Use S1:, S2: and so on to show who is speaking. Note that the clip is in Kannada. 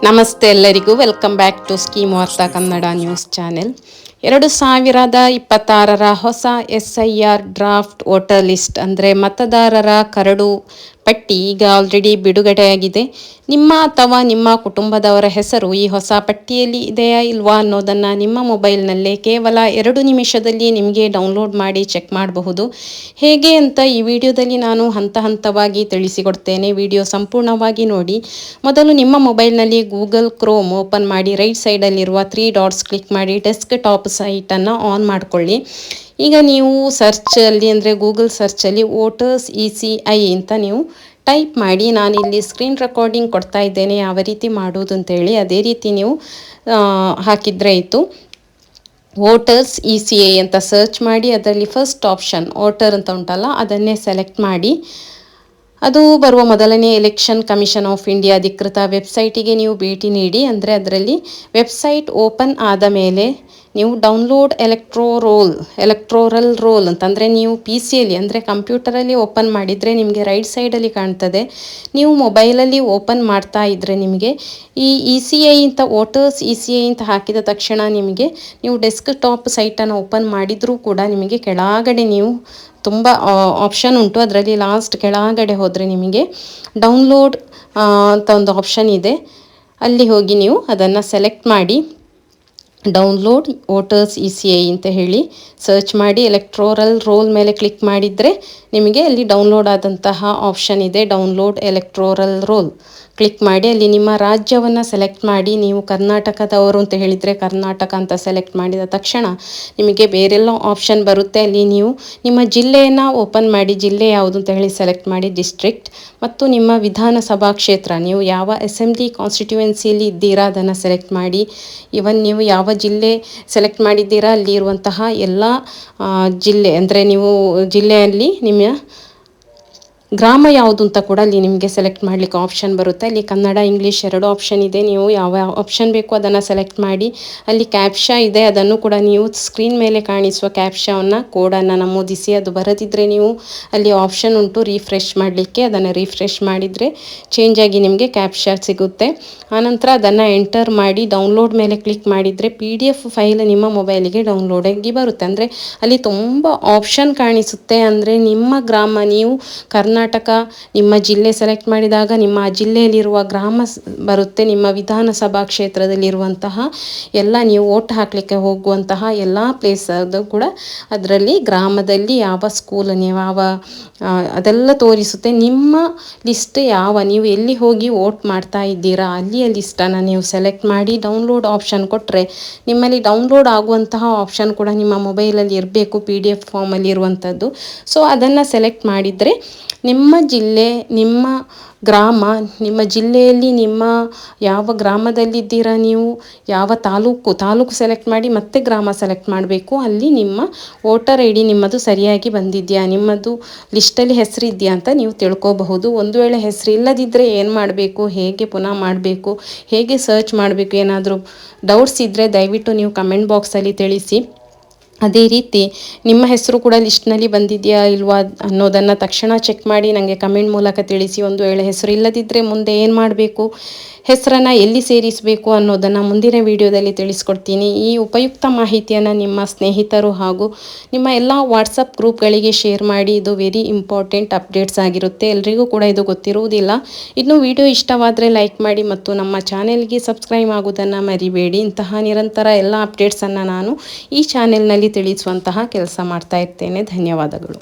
S1: ನಮಸ್ತೆ ಎಲ್ಲರಿಗೂ, ವೆಲ್ಕಮ್ ಬ್ಯಾಕ್ ಟು ಸ್ಕೀಮ್ ವಾರ್ತಾ ಕನ್ನಡ ನ್ಯೂಸ್ ಚಾನೆಲ್. 2026ರ ಹೊಸ SIR ಡ್ರಾಫ್ಟ್ ವೋಟರ್ ಲಿಸ್ಟ್ ಅಂದರೆ ಮತದಾರರ ಕರಡು ಪಟ್ಟಿ ಈಗ ಆಲ್ರೆಡಿ ಬಿಡುಗಡೆಯಾಗಿದೆ. ನಿಮ್ಮ ಅಥವಾ ನಿಮ್ಮ ಕುಟುಂಬದವರ ಹೆಸರು ಈ ಹೊಸ ಪಟ್ಟಿಯಲ್ಲಿ ಇದೆಯಾ ಇಲ್ವಾ ಅನ್ನೋದನ್ನು ನಿಮ್ಮ ಮೊಬೈಲ್ನಲ್ಲೇ ಕೇವಲ 2 ನಿಮಿಷದಲ್ಲಿ ನಿಮಗೆ ಡೌನ್ಲೋಡ್ ಮಾಡಿ ಚೆಕ್ ಮಾಡಬಹುದು. ಹೇಗೆ ಅಂತ ಈ ವಿಡಿಯೋದಲ್ಲಿ ನಾನು ಹಂತ ಹಂತವಾಗಿ ತಿಳಿಸಿಕೊಡ್ತೇನೆ. ವಿಡಿಯೋ ಸಂಪೂರ್ಣವಾಗಿ ನೋಡಿ. ಮೊದಲು ನಿಮ್ಮ ಮೊಬೈಲ್ನಲ್ಲಿ ಗೂಗಲ್ ಕ್ರೋಮ್ ಓಪನ್ ಮಾಡಿ ರೈಟ್ ಸೈಡಲ್ಲಿರುವ 3 ಡಾಟ್ಸ್ ಕ್ಲಿಕ್ ಮಾಡಿ ಡೆಸ್ಕ್ ಟಾಪ್ ಸೈಟನ್ನು ಆನ್ ಮಾಡಿಕೊಳ್ಳಿ. ಈಗ ನೀವು ಸರ್ಚಲ್ಲಿ ಅಂದರೆ ಗೂಗಲ್ ಸರ್ಚಲ್ಲಿ ವೋಟರ್ಸ್ ECI ಅಂತ ನೀವು ಟೈಪ್ ಮಾಡಿ. ನಾನಿಲ್ಲಿ ಸ್ಕ್ರೀನ್ ರೆಕಾರ್ಡಿಂಗ್ ಕೊಡ್ತಾ ಇದ್ದೇನೆ ಯಾವ ರೀತಿ ಮಾಡೋದು ಅಂತೇಳಿ, ಅದೇ ರೀತಿ ನೀವು ಹಾಕಿದರೆ ಆಯಿತು. ವೋಟರ್ಸ್ ECI ಅಂತ ಸರ್ಚ್ ಮಾಡಿ ಅದರಲ್ಲಿ ಫಸ್ಟ್ ಆಪ್ಷನ್ ವೋಟರ್ ಅಂತ ಉಂಟಲ್ಲ ಅದನ್ನೇ ಸೆಲೆಕ್ಟ್ ಮಾಡಿ. ಅದು ಬರುವ ಮೊದಲನೇ ಎಲೆಕ್ಷನ್ ಕಮಿಷನ್ ಆಫ್ ಇಂಡಿಯಾ ಅಧಿಕೃತ ವೆಬ್ಸೈಟಿಗೆ ನೀವು ಭೇಟಿ ನೀಡಿ. ಅಂದರೆ ಅದರಲ್ಲಿ ವೆಬ್ಸೈಟ್ ಓಪನ್ ಆದ ಮೇಲೆ ನೀವು ಡೌನ್ಲೋಡ್ ಎಲೆಕ್ಟ್ರೋರಲ್ ರೋಲ್ ಅಂತಂದರೆ ನೀವು PCಯಲ್ಲಿ ಅಂದರೆ ಕಂಪ್ಯೂಟರಲ್ಲಿ ಓಪನ್ ಮಾಡಿದರೆ ನಿಮಗೆ ರೈಟ್ ಸೈಡಲ್ಲಿ ಕಾಣ್ತದೆ. ನೀವು ಮೊಬೈಲಲ್ಲಿ ಓಪನ್ ಮಾಡ್ತಾ ಇದ್ದರೆ ನಿಮಗೆ ಈ ECI ಅಂತ ವೋಟರ್ಸ್ ECI ಅಂತ ಹಾಕಿದ ತಕ್ಷಣ ನಿಮಗೆ ನೀವು ಡೆಸ್ಕ್ ಟಾಪ್ ಸೈಟನ್ನು ಓಪನ್ ಮಾಡಿದರೂ ಕೂಡ ನಿಮಗೆ ಕೆಳಗಡೆ ನೀವು ತುಂಬ ಆಪ್ಷನ್ ಉಂಟು. ಅದರಲ್ಲಿ ಲಾಸ್ಟ್ ಕೆಳಗಡೆ ಹೋದರೆ ನಿಮಗೆ ಡೌನ್ಲೋಡ್ ಅಂತ ಒಂದು ಆಪ್ಷನ್ ಇದೆ. ಅಲ್ಲಿ ಹೋಗಿ ನೀವು ಅದನ್ನು ಸೆಲೆಕ್ಟ್ ಮಾಡಿ ಡೌನ್ಲೋಡ್ ವೋಟರ್ಸ್ ECI ಅಂತ ಹೇಳಿ ಸರ್ಚ್ ಮಾಡಿ ಎಲೆಕ್ಟ್ರೋರಲ್ ರೋಲ್ ಮೇಲೆ ಕ್ಲಿಕ್ ಮಾಡಿದರೆ ನಿಮಗೆ ಅಲ್ಲಿ ಡೌನ್ಲೋಡ್ ಆದಂತಹ ಆಪ್ಷನ್ ಇದೆ. ಡೌನ್ಲೋಡ್ ಎಲೆಕ್ಟ್ರೋರಲ್ ರೋಲ್ ಕ್ಲಿಕ್ ಮಾಡಿ ಅಲ್ಲಿ ನಿಮ್ಮ ರಾಜ್ಯವನ್ನು ಸೆಲೆಕ್ಟ್ ಮಾಡಿ. ನೀವು ಕರ್ನಾಟಕದವರು ಅಂತ ಹೇಳಿದರೆ ಕರ್ನಾಟಕ ಅಂತ ಸೆಲೆಕ್ಟ್ ಮಾಡಿದ ತಕ್ಷಣ ನಿಮಗೆ ಬೇರೆಲ್ಲ ಆಪ್ಷನ್ ಬರುತ್ತೆ. ಅಲ್ಲಿ ನೀವು ನಿಮ್ಮ ಜಿಲ್ಲೆಯನ್ನು ಓಪನ್ ಮಾಡಿ, ಜಿಲ್ಲೆ ಯಾವುದು ಅಂತ ಹೇಳಿ ಸೆಲೆಕ್ಟ್ ಮಾಡಿ, ಡಿಸ್ಟ್ರಿಕ್ಟ್ ಮತ್ತು ನಿಮ್ಮ ವಿಧಾನಸಭಾ ಕ್ಷೇತ್ರ ನೀವು ಯಾವ ಅಸೆಂಬ್ಲಿ ಕಾನ್ಸ್ಟಿಟ್ಯೂಯೆನ್ಸಿಯಲ್ಲಿ ಇದ್ದೀರಾ ಅದನ್ನು ಸೆಲೆಕ್ಟ್ ಮಾಡಿ. ಇವನ್ ನೀವು ಯಾವ ಜಿಲ್ಲೆ ಸೆಲೆಕ್ಟ್ ಮಾಡಿದ್ದೀರಾ ಅಲ್ಲಿ ಇರುವಂತಹ ಎಲ್ಲ ಜಿಲ್ಲೆ ಅಂದರೆ ನೀವು ಜಿಲ್ಲೆಯಲ್ಲಿ ನಿಮ್ಮ ಗ್ರಾಮ ಯಾವುದು ಅಂತ ಕೂಡ ಅಲ್ಲಿ ನಿಮಗೆ ಸೆಲೆಕ್ಟ್ ಮಾಡಲಿಕ್ಕೆ ಆಪ್ಷನ್ ಬರುತ್ತೆ. ಅಲ್ಲಿ ಕನ್ನಡ ಇಂಗ್ಲೀಷ್ 2 ಆಪ್ಷನ್ ಇದೆ. ನೀವು ಯಾವ ಆಪ್ಷನ್ ಬೇಕು ಅದನ್ನು ಸೆಲೆಕ್ಟ್ ಮಾಡಿ. ಅಲ್ಲಿ ಕ್ಯಾಪ್ಷಾ ಇದೆ, ಅದನ್ನು ಕೂಡ ನೀವು ಸ್ಕ್ರೀನ್ ಮೇಲೆ ಕಾಣಿಸುವ ಕ್ಯಾಪ್ಷಾವನ್ನು ಕೋಡನ್ನು ನಮೂದಿಸಿ. ಅದು ಬರದಿದ್ದರೆ ನೀವು ಅಲ್ಲಿ ಆಪ್ಷನ್ ಉಂಟು ರಿಫ್ರೆಶ್ ಮಾಡಲಿಕ್ಕೆ, ಅದನ್ನು ರಿಫ್ರೆಶ್ ಮಾಡಿದರೆ ಚೇಂಜ್ ಆಗಿ ನಿಮಗೆ ಕ್ಯಾಪ್ಷಾ ಸಿಗುತ್ತೆ. ಆನಂತರ ಅದನ್ನು ಎಂಟರ್ ಮಾಡಿ ಡೌನ್ಲೋಡ್ ಮೇಲೆ ಕ್ಲಿಕ್ ಮಾಡಿದರೆ PDF ಫೈಲ್ ನಿಮ್ಮ ಮೊಬೈಲಿಗೆ ಡೌನ್ಲೋಡ್ ಆಗಿ ಬರುತ್ತೆ. ಅಂದರೆ ಅಲ್ಲಿ ತುಂಬ ಆಪ್ಷನ್ ಕಾಣಿಸುತ್ತೆ. ಅಂದರೆ ನಿಮ್ಮ ಗ್ರಾಮ ನೀವು ಕರ್ನಾಟಕ ನಿಮ್ಮ ಜಿಲ್ಲೆ ಸೆಲೆಕ್ಟ್ ಮಾಡಿದಾಗ ನಿಮ್ಮ ಜಿಲ್ಲೆಯಲ್ಲಿರುವ ಗ್ರಾಮ ಬರುತ್ತೆ. ನಿಮ್ಮ ವಿಧಾನಸಭಾ ಕ್ಷೇತ್ರದಲ್ಲಿರುವಂತಹ ಎಲ್ಲ ನೀವು ವೋಟ್ ಹಾಕಲಿಕ್ಕೆ ಹೋಗುವಂತಹ ಎಲ್ಲ ಪ್ಲೇಸ್ ಅದು ಕೂಡ ಅದರಲ್ಲಿ ಗ್ರಾಮದಲ್ಲಿ ಯಾವ ಸ್ಕೂಲ್ ಯಾವ ಅದೆಲ್ಲ ತೋರಿಸುತ್ತೆ. ನಿಮ್ಮ ಲಿಸ್ಟ್ ನೀವು ಎಲ್ಲಿ ಹೋಗಿ ವೋಟ್ ಮಾಡ್ತಾ ಇದ್ದೀರಾ ಅಲ್ಲಿಯ ಲಿಸ್ಟನ್ನು ನೀವು ಸೆಲೆಕ್ಟ್ ಮಾಡಿ ಡೌನ್ಲೋಡ್ ಆಪ್ಷನ್ ಕೊಟ್ಟರೆ ನಿಮ್ಮಲ್ಲಿ ಡೌನ್ಲೋಡ್ ಆಗುವಂತಹ ಆಪ್ಷನ್ ಕೂಡ ನಿಮ್ಮ ಮೊಬೈಲಲ್ಲಿ ಇರಬೇಕು, PDF ಫಾರ್ಮಲ್ಲಿ ಇರುವಂಥದ್ದು. ಸೊ ಅದನ್ನು ಸೆಲೆಕ್ಟ್ ಮಾಡಿದರೆ ನಿಮ್ಮ ಜಿಲ್ಲೆ, ನಿಮ್ಮ ಗ್ರಾಮ, ನಿಮ್ಮ ಜಿಲ್ಲೆಯಲ್ಲಿ ನಿಮ್ಮ ಯಾವ ಗ್ರಾಮದಲ್ಲಿದ್ದೀರಾ, ನೀವು ಯಾವ ತಾಲೂಕು ಸೆಲೆಕ್ಟ್ ಮಾಡಿ ಮತ್ತೆ ಗ್ರಾಮ ಸೆಲೆಕ್ಟ್ ಮಾಡಬೇಕು. ಅಲ್ಲಿ ನಿಮ್ಮ ವೋಟರ್ ID ನಿಮ್ಮದು ಸರಿಯಾಗಿ ಬಂದಿದೆಯಾ, ನಿಮ್ಮದು ಲಿಸ್ಟಲ್ಲಿ ಹೆಸರಿದೆಯಾ ಅಂತ ನೀವು ತಿಳ್ಕೋಬಹುದು. ಒಂದು ವೇಳೆ ಹೆಸರು ಇಲ್ಲದಿದ್ದರೆ ಏನು ಮಾಡಬೇಕು, ಹೇಗೆ ಪುನಃ ಮಾಡಬೇಕು, ಹೇಗೆ ಸರ್ಚ್ ಮಾಡಬೇಕು, ಏನಾದರೂ ಡೌಟ್ಸ್ ಇದ್ದರೆ ದಯವಿಟ್ಟು ನೀವು ಕಮೆಂಟ್ ಬಾಕ್ಸಲ್ಲಿ ತಿಳಿಸಿ. ಅದೇ ರೀತಿ ನಿಮ್ಮ ಹೆಸರು ಕೂಡ ಲಿಸ್ಟ್ನಲ್ಲಿ ಬಂದಿದೆಯಾ ಇಲ್ವಾ ಅನ್ನೋದನ್ನು ತಕ್ಷಣ ಚೆಕ್ ಮಾಡಿ ನನಗೆ ಕಮೆಂಟ್ ಮೂಲಕ ತಿಳಿಸಿ. ಒಂದು ವೇಳೆ ಹೆಸರು ಇಲ್ಲದಿದ್ದರೆ ಮುಂದೆ ಏನು ಮಾಡಬೇಕು, ಹೆಸರನ್ನು ಎಲ್ಲಿ ಸೇರಿಸಬೇಕು ಅನ್ನೋದನ್ನು ಮುಂದಿನ ವಿಡಿಯೋದಲ್ಲಿ ತಿಳಿಸ್ಕೊಡ್ತೀನಿ. ಈ ಉಪಯುಕ್ತ ಮಾಹಿತಿಯನ್ನು ನಿಮ್ಮ ಸ್ನೇಹಿತರು ಹಾಗೂ ನಿಮ್ಮ ಎಲ್ಲ ವಾಟ್ಸಪ್ ಗ್ರೂಪ್ಗಳಿಗೆ ಶೇರ್ ಮಾಡಿ. ಇದು ವೆರಿ ಇಂಪಾರ್ಟೆಂಟ್ ಅಪ್ಡೇಟ್ಸ್ ಆಗಿರುತ್ತೆ, ಎಲ್ರಿಗೂ ಕೂಡ ಇದು ಗೊತ್ತಿರುವುದಿಲ್ಲ. ಇನ್ನು ವಿಡಿಯೋ ಇಷ್ಟವಾದರೆ ಲೈಕ್ ಮಾಡಿ ಮತ್ತು ನಮ್ಮ ಚಾನೆಲ್ಗೆ ಸಬ್ಸ್ಕ್ರೈಬ್ ಆಗೋದನ್ನು ಮರಿಬೇಡಿ. ಇಂತಹ ನಿರಂತರ ಎಲ್ಲ ಅಪ್ಡೇಟ್ಸನ್ನು ನಾನು ಈ ಚಾನೆಲ್ನಲ್ಲಿ ತಿಳಿಸುವಂತಹ ಕೆಲಸ ಮಾಡ್ತಾ ಇರ್ತೇನೆ. ಧನ್ಯವಾದಗಳು.